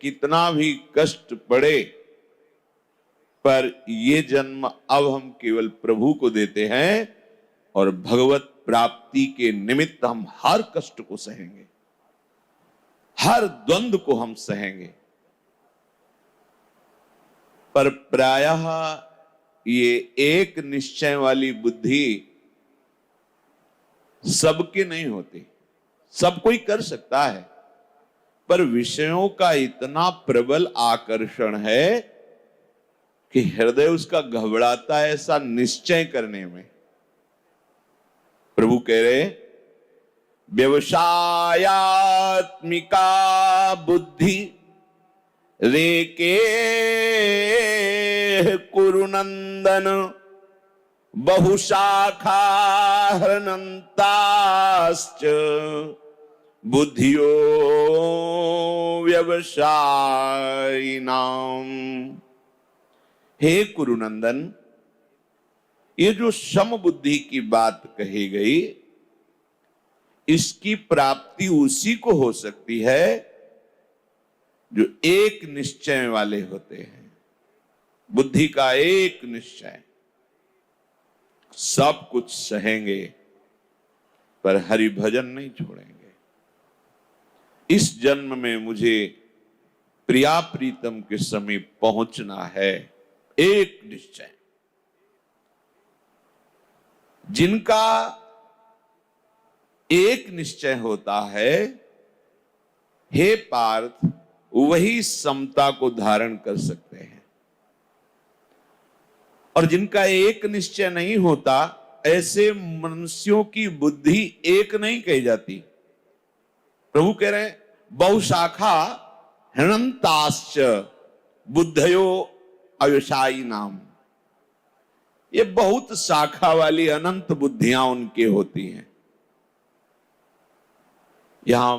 कितना भी कष्ट पड़े, पर ये जन्म अब हम केवल प्रभु को देते हैं और भगवत प्राप्ति के निमित्त हम हर कष्ट को सहेंगे, हर द्वंद्व को हम सहेंगे। पर प्रायः ये एक निश्चय वाली बुद्धि सबके नहीं होती। सब कोई कर सकता है, पर विषयों का इतना प्रबल आकर्षण है कि हृदय उसका घबराता है ऐसा निश्चय करने में। प्रभु कह रहे, व्यवसायात्मिका बुद्धि रेके कुरुनंदन बहुशाखा हृनन्ताश्च बुद्धियो व्यवसायिनाम। हे कुरुनंदन, ये जो सम बुद्धि की बात कही गई, इसकी प्राप्ति उसी को हो सकती है जो एक निश्चय वाले होते हैं। बुद्धि का एक निश्चय, सब कुछ सहेंगे पर हरि भजन नहीं छोड़ेंगे। इस जन्म में मुझे प्रिया प्रीतम के समीप पहुंचना है, एक निश्चय। जिनका एक निश्चय होता है, हे पार्थ, वही समता को धारण कर सकते हैं। और जिनका एक निश्चय नहीं होता, ऐसे मनुष्यों की बुद्धि एक नहीं कही जाती। प्रभु कह रहे हैं, बहुशाखा हृनन्ताश्च बुद्धयो अव्यवसायी नाम। ये बहुत शाखा वाली अनंत बुद्धियां उनके होती हैं। यहां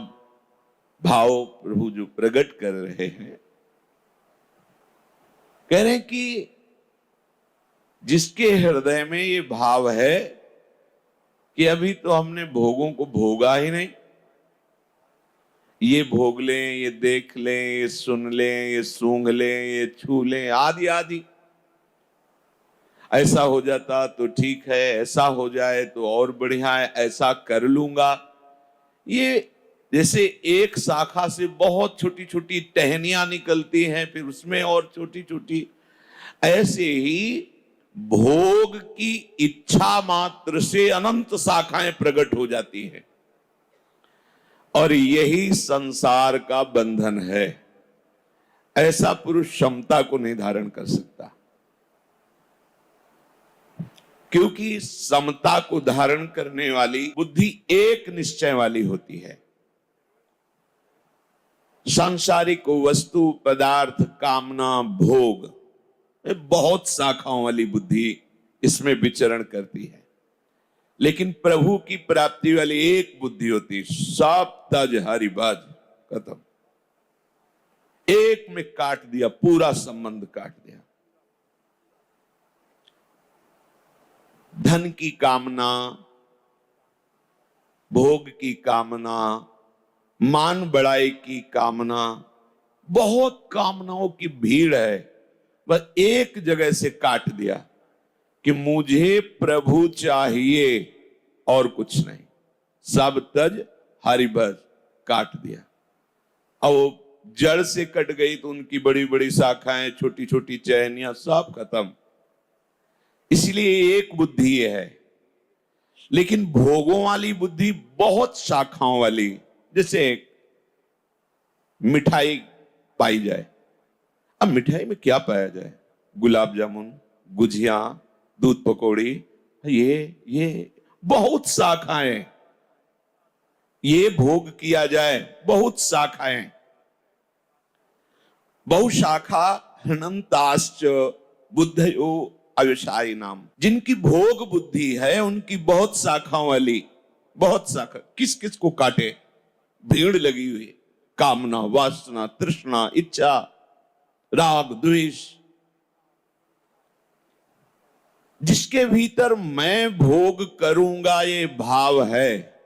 भाव प्रभु जो प्रकट कर रहे हैं, कह रहे हैं कि जिसके हृदय में ये भाव है कि अभी तो हमने भोगों को भोगा ही नहीं, ये भोग लें, ये देख लें, ये सुन लें, ये सूंघ लें, ये छू लें, आदि आदि, ऐसा हो जाता तो ठीक है, ऐसा हो जाए तो और बढ़िया है, ऐसा कर लूंगा। ये जैसे एक शाखा से बहुत छोटी छोटी टहनियां निकलती हैं, फिर उसमें और छोटी छोटी, ऐसे ही भोग की इच्छा मात्र से अनंत शाखाएं प्रकट हो जाती हैं। और यही संसार का बंधन है। ऐसा पुरुष क्षमता को नहीं धारण कर सकता, क्योंकि समता को धारण करने वाली बुद्धि एक निश्चय वाली होती है। सांसारिक वस्तु, पदार्थ, कामना, भोग, बहुत शाखाओं वाली बुद्धि इसमें विचरण करती है। लेकिन प्रभु की प्राप्ति वाली एक बुद्धि होती, सब तज हरि भज, खत्म। एक में काट दिया, पूरा संबंध काट दिया। धन की कामना, भोग की कामना, मान बढ़ाई की कामना, बहुत कामनाओं की भीड़ है, बस एक जगह से काट दिया कि मुझे प्रभु चाहिए और कुछ नहीं। सब तज हरि भज, काट दिया। अब वो जड़ से कट गई तो उनकी बड़ी बड़ी शाखाएं, छोटी छोटी चहनियां, सब खत्म। इसलिए एक बुद्धि है। लेकिन भोगों वाली बुद्धि बहुत शाखाओं वाली, जैसे मिठाई पाई जाए। अब मिठाई में क्या पाया जाए? गुलाब जामुन, गुजिया, दूध पकौड़ी, ये बहुत शाखाएं। ये भोग किया जाए, बहुत शाखाएं। बहुशाखा हृनन्ताश्च बुद्धयो अव्यवसायी नाम। जिनकी भोग बुद्धि है, उनकी बहुत शाखाओं वाली, बहुत शाखा, किस किस को काटे, भीड़ लगी हुई। कामना, वासना, तृष्णा, इच्छा, राग, द्वेष, जिसके भीतर मैं भोग करूंगा ये भाव है,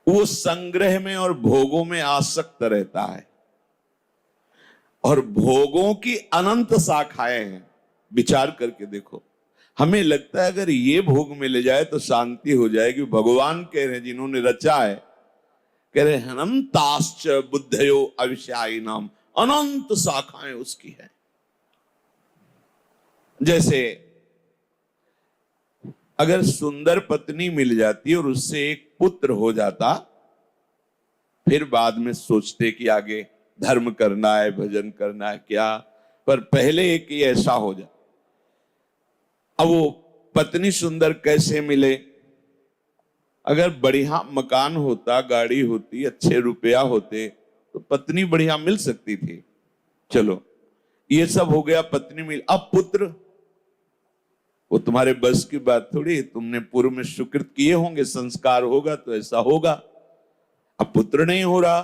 वो संग्रह में और भोगों में आसक्त रहता है, और भोगों की अनंत शाखाएं हैं। विचार करके देखो, हमें लगता है अगर ये भोग मिल जाए तो शांति हो जाएगी। भगवान कह रहे हैं, जिन्होंने रचा है, कह रहे हैं अनंताश्च बुद्धयो अविषयाई नाम, अनंत शाखाएं उसकी है। जैसे अगर सुंदर पत्नी मिल जाती और उससे एक पुत्र हो जाता, फिर बाद में सोचते कि आगे धर्म करना है, भजन करना है क्या, पर पहले एक ही ऐसा हो जाए। अब वो पत्नी सुंदर कैसे मिले? अगर बढ़िया मकान होता, गाड़ी होती, अच्छे रुपया होते, तो पत्नी बढ़िया मिल सकती थी। चलो ये सब हो गया, पत्नी मिल। अब पुत्र, वो तुम्हारे बस की बात थोड़ी, तुमने पूर्व में सुकृत किए होंगे, संस्कार होगा तो ऐसा होगा। अब पुत्र नहीं हो रहा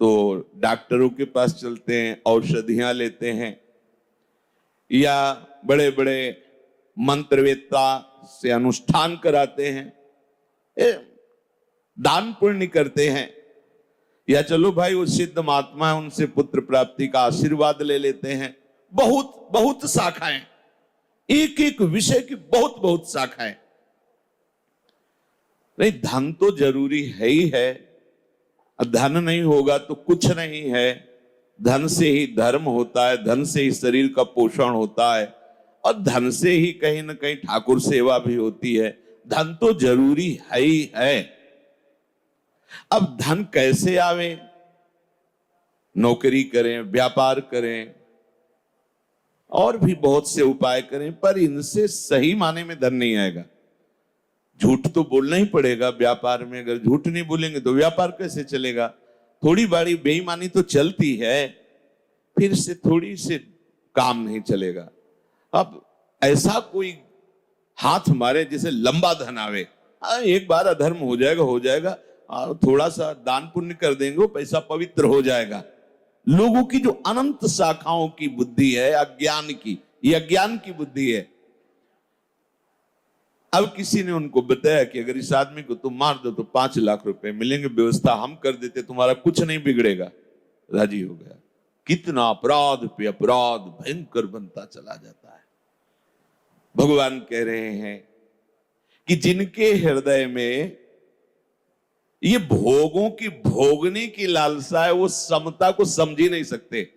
तो डॉक्टरों के पास चलते हैं, औषधियां लेते हैं, या बड़े बड़े मंत्रवेत्ता से अनुष्ठान कराते हैं, दान पुण्य करते हैं, या चलो भाई वो सिद्ध महात्मा है उनसे पुत्र प्राप्ति का आशीर्वाद ले लेते हैं। बहुत बहुत शाखाएं, एक एक विषय की बहुत बहुत शाखाएं। नहीं, धन तो जरूरी है ही है, धन नहीं होगा तो कुछ नहीं है। धन से ही धर्म होता है, धन से ही शरीर का पोषण होता है, और धन से ही कहीं ना कहीं ठाकुर सेवा भी होती है। धन तो जरूरी है ही है। अब धन कैसे आवे? नौकरी करें, व्यापार करें, और भी बहुत से उपाय करें, पर इनसे सही माने में धन नहीं आएगा। झूठ तो बोलना ही पड़ेगा व्यापार में, अगर झूठ नहीं बोलेंगे तो व्यापार कैसे चलेगा? थोड़ी बड़ी बेईमानी तो चलती है, फिर से थोड़ी से काम नहीं चलेगा। अब ऐसा कोई हाथ मारे जिसे लंबा धन आवे, एक बार अधर्म हो जाएगा, हो जाएगा, और थोड़ा सा दान पुण्य कर देंगे, वो पैसा पवित्र हो जाएगा। लोगों की जो अनंत शाखाओं की बुद्धि है, अज्ञान की, ये अज्ञान की बुद्धि है। अब किसी ने उनको बताया कि अगर इस आदमी को तुम मार दो तो 5 लाख रुपए मिलेंगे, व्यवस्था हम कर देते, तुम्हारा कुछ नहीं बिगड़ेगा। राजी हो गया। कितना अपराध पे अपराध भयंकर बनता चला जाता है। भगवान कह रहे हैं कि जिनके हृदय में ये भोगों की भोगने की लालसा है, वो समता को समझ ही नहीं सकते।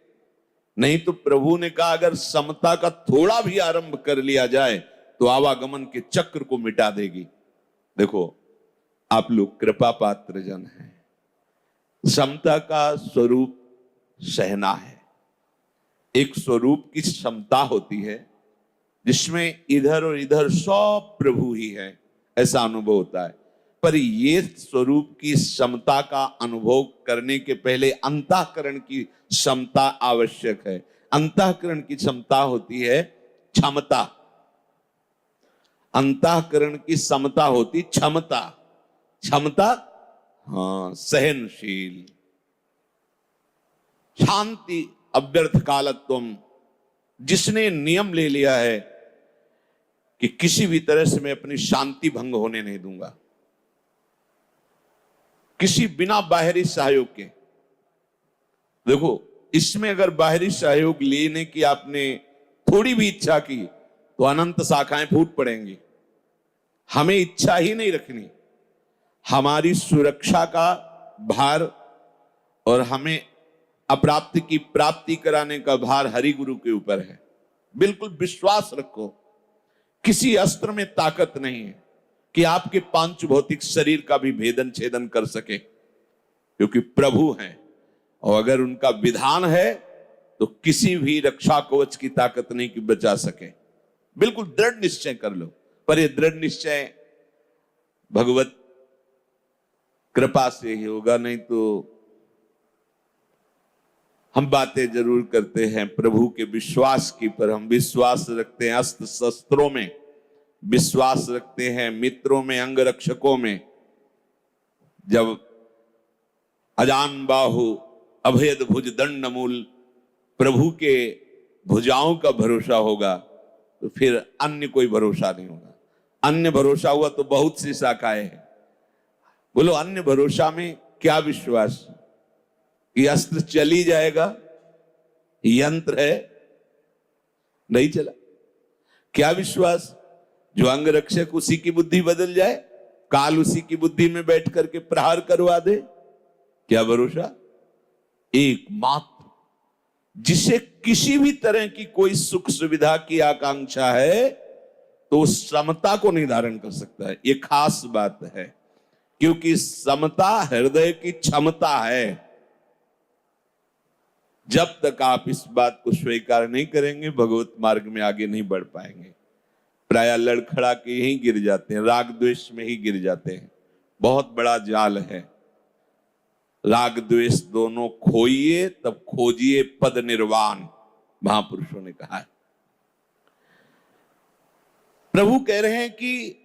नहीं तो प्रभु ने कहा अगर समता का थोड़ा भी आरंभ कर लिया जाए तो आवागमन के चक्र को मिटा देगी। देखो, आप लोग कृपा पात्र जन हैं। समता का स्वरूप सहना है। एक स्वरूप की समता होती है जिसमें इधर और इधर सब प्रभु ही है, ऐसा अनुभव होता है। पर ये स्वरूप की समता का अनुभव करने के पहले अंतःकरण की क्षमता आवश्यक है। अंतःकरण की क्षमता होती है क्षमता, अंतःकरण की समता होती क्षमता। क्षमता, हाँ, सहनशील, शांति, अव्यर्थ कालत्वम। जिसने नियम ले लिया है कि किसी भी तरह से मैं अपनी शांति भंग होने नहीं दूंगा, किसी बिना बाहरी सहयोग के। देखो, इसमें अगर बाहरी सहयोग लेने की आपने थोड़ी भी इच्छा की तो अनंत शाखाएं फूट पड़ेंगी। हमें इच्छा ही नहीं रखनी। हमारी सुरक्षा का भार और हमें अप्राप्ति की प्राप्ति कराने का भार हरि गुरु के ऊपर है। बिल्कुल विश्वास रखो, किसी अस्त्र में ताकत नहीं है कि आपके पांच भौतिक शरीर का भी भेदन छेदन कर सके, क्योंकि प्रभु हैं, और अगर उनका विधान है तो किसी भी रक्षा कवच की ताकत नहीं कि बचा सके। बिल्कुल दृढ़ निश्चय कर लो। पर यह दृढ़ निश्चय भगवत कृपा से ही होगा, नहीं तो हम बातें जरूर करते हैं प्रभु के विश्वास की, पर हम विश्वास रखते हैं अस्त्र शस्त्रों में, विश्वास रखते हैं मित्रों में, अंगरक्षकों में। जब अजान बाहु अभेद भुज दंड मूल प्रभु के भुजाओं का भरोसा होगा तो फिर अन्य कोई भरोसा नहीं होगा। अन्य भरोसा हुआ तो बहुत सी शाखाएं हैं। बोलो अन्य भरोसा में क्या विश्वास कि अस्त्र चल ही जाएगा, यंत्र है, नहीं चला। क्या विश्वास जो अंगरक्षक उसी की बुद्धि बदल जाए, काल उसी की बुद्धि में बैठ करके प्रहार करवा दे। क्या भरोसा? एकमात्र जिसे किसी भी तरह की कोई सुख सुविधा की आकांक्षा है तो उस समता को नहीं धारण कर सकता है। ये खास बात है, क्योंकि समता हृदय की क्षमता है। जब तक आप इस बात को स्वीकार नहीं करेंगे, भगवत मार्ग में आगे नहीं बढ़ पाएंगे। प्रायः लड़खड़ा के यहीं गिर जाते हैं, राग द्वेष में ही गिर जाते हैं। बहुत बड़ा जाल है। राग द्वेष दोनों खोइए तब खोजिए पद निर्वाण, महापुरुषों ने कहा है। प्रभु कह रहे हैं कि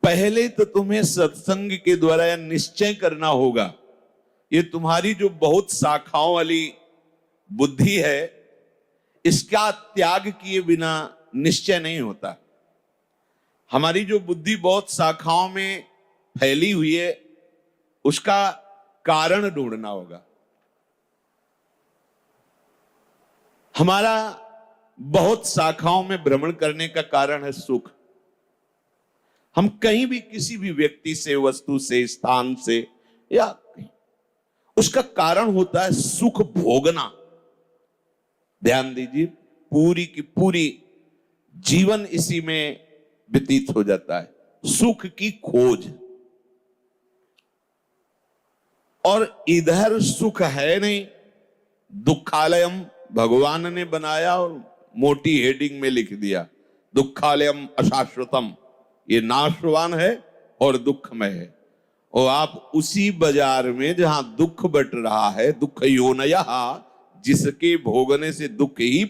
पहले तो तुम्हें सत्संग के द्वारा यह निश्चय करना होगा। ये तुम्हारी जो बहुत शाखाओं वाली बुद्धि है, इसका त्याग किए बिना निश्चय नहीं होता। हमारी जो बुद्धि बहुत शाखाओं में फैली हुई है, उसका कारण ढूंढना होगा। हमारा बहुत शाखाओं में भ्रमण करने का कारण है सुख। हम कहीं भी किसी भी व्यक्ति से, वस्तु से, स्थान से या उसका कारण होता है सुख भोगना। ध्यान दीजिए, पूरी की पूरी जीवन इसी में व्यतीत हो जाता है, सुख की खोज। और इधर सुख है नहीं। दुखालयम भगवान ने बनाया और मोटी हेडिंग में लिख दिया, दुखालयम अशाश्वतम, ये नाशवान है और दुखमय है। और आप उसी बाजार में जहां दुख बट रहा है, दुख योनया, जिसके भोगने से दुख ही